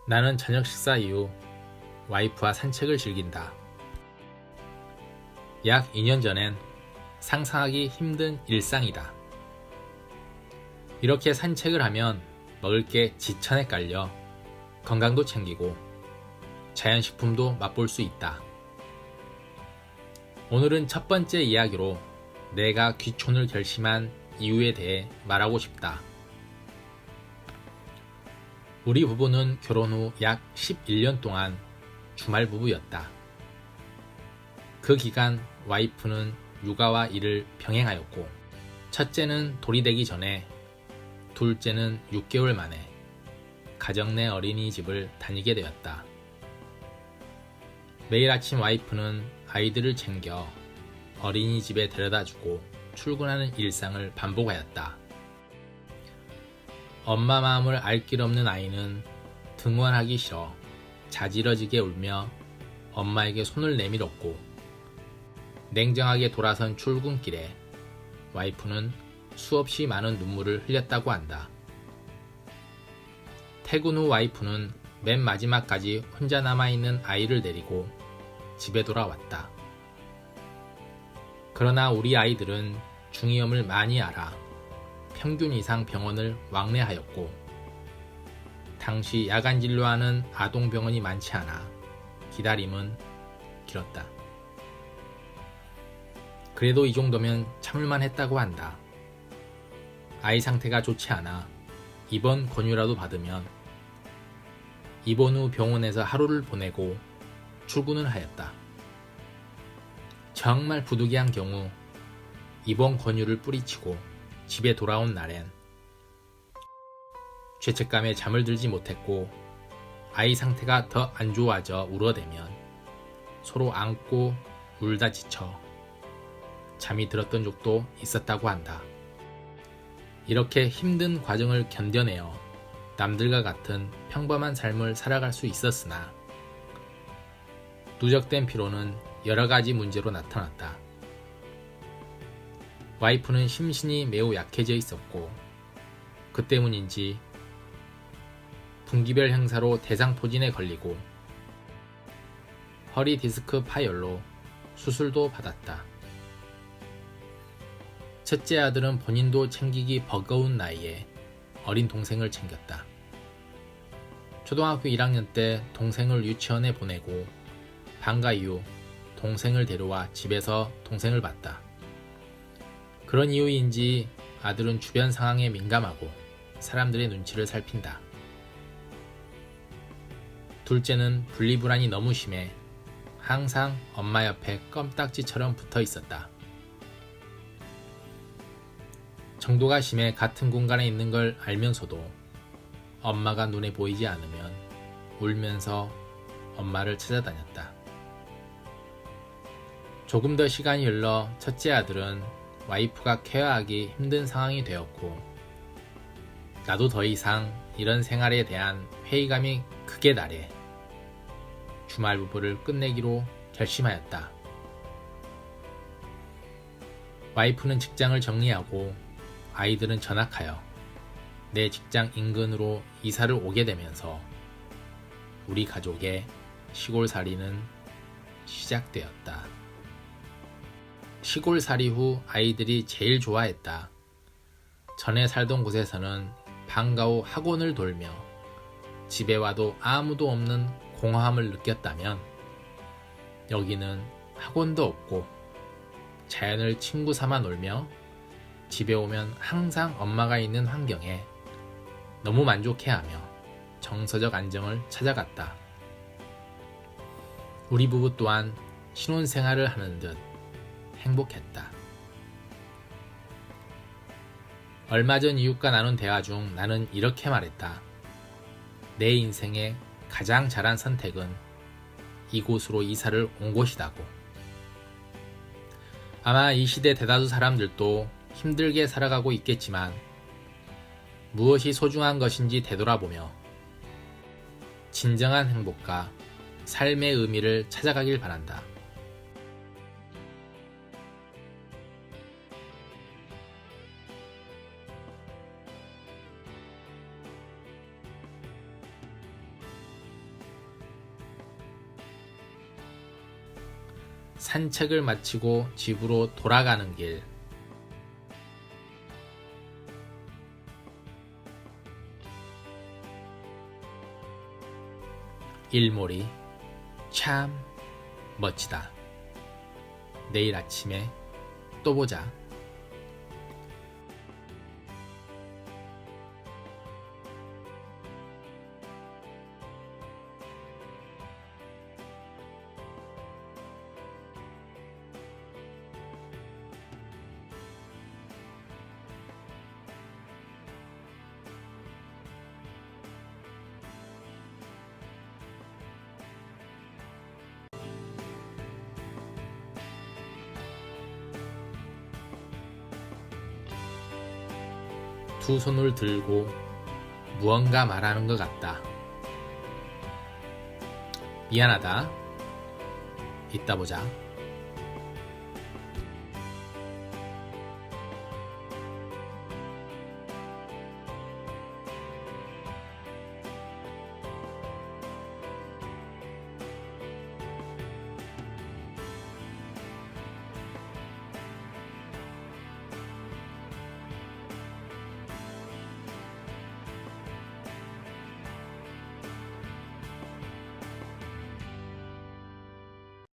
나는 저녁 식사 이후 와이프와 산책을 즐긴다. 약 2년 전엔 상상하기 힘든 일상이다. 이렇게 산책을 하면 먹을 게 지천에 깔려 건강도 챙기고 자연식품도 맛볼 수 있다. 오늘은 첫 번째 이야기로 내가 귀촌을 결심한 이유에 대해 말하고 싶다. 우리 부부는 결혼 후 약 11년 동안 주말 부부였다. 그 기간 와이프는 육아와 일을 병행하였고, 첫째는 돌이 되기 전에, 둘째는 6개월 만에 가정 내 어린이집을 다니게 되었다. 매일 아침 와이프는 아이들을 챙겨 어린이집에 데려다주고 출근하는 일상을 반복하였다. 엄마 마음을 알 길 없는 아이는 등원하기 싫어 자지러지게 울며 엄마에게 손을 내밀었고, 냉정하게 돌아선 출근길에 와이프는 수없이 많은 눈물을 흘렸다고 한다. 퇴근 후 와이프는 맨 마지막까지 혼자 남아있는 아이를 데리고 집에 돌아왔다. 그러나 우리 아이들은 중이염을 많이 앓아 평균 이상 병원을 왕래하였고, 당시 야간 진료하는 아동병원이 많지 않아 기다림은 길었다. 그래도 이 정도면 참을만 했다고 한다. 아이 상태가 좋지 않아 입원 권유라도 받으면 입원 후 병원에서 하루를 보내고 출근을 하였다. 정말 부득이한 경우 입원 권유를 뿌리치고 집에 돌아온 날엔 죄책감에 잠을 들지 못했고, 아이 상태가 더 안 좋아져 울어대면 서로 안고 울다 지쳐 잠이 들었던 적도 있었다고 한다. 이렇게 힘든 과정을 견뎌내어 남들과 같은 평범한 삶을 살아갈 수 있었으나, 누적된 피로는 여러 가지 문제로 나타났다. 와이프는 심신이 매우 약해져 있었고, 그 때문인지 분기별 행사로 대상포진에 걸리고 허리 디스크 파열로 수술도 받았다. 첫째 아들은 본인도 챙기기 버거운 나이에 어린 동생을 챙겼다. 초등학교 1학년 때 동생을 유치원에 보내고 방과 이후 동생을 데려와 집에서 동생을 봤다. 그런 이유인지 아들은 주변 상황에 민감하고 사람들의 눈치를 살핀다. 둘째는 분리불안이 너무 심해 항상 엄마 옆에 껌딱지처럼 붙어 있었다. 정도가 심해 같은 공간에 있는 걸 알면서도 엄마가 눈에 보이지 않으면 울면서 엄마를 찾아다녔다. 조금 더 시간이 흘러 첫째 아들은 와이프가 케어하기 힘든 상황이 되었고, 나도 더 이상 이런 생활에 대한 회의감이 극에 달해 주말 부부를 끝내기로 결심하였다. 와이프는 직장을 정리하고 아이들은 전학하여 내 직장 인근으로 이사를 오게 되면서 우리 가족의 시골살이는 시작되었다. 시골살이 후 아이들이 제일 좋아했다. 전에 살던 곳에서는 방과 후 학원을 돌며 집에 와도 아무도 없는 공허함을 느꼈다면, 여기는 학원도 없고 자연을 친구 삼아 놀며 집에 오면 항상 엄마가 있는 환경에 너무 만족해하며 정서적 안정을 찾아갔다. 우리 부부 또한 신혼생활을 하는 듯 행복했다. 얼마 전 이웃과 나눈 대화 중 나는 이렇게 말했다. 내 인생의 가장 잘한 선택은 이곳으로 이사를 온 것이다고. 아마 이 시대 대다수 사람들도 힘들게 살아가고 있겠지만, 무엇이 소중한 것인지 되돌아보며 진정한 행복과 삶의 의미를 찾아가길 바란다. 산책을 마치고 집으로 돌아가는 길. 일몰이 참 멋지다. 내일 아침에 또 보자. 두 손을 들고 무언가 말하는 것 같다. 미안하다. 이따 보자.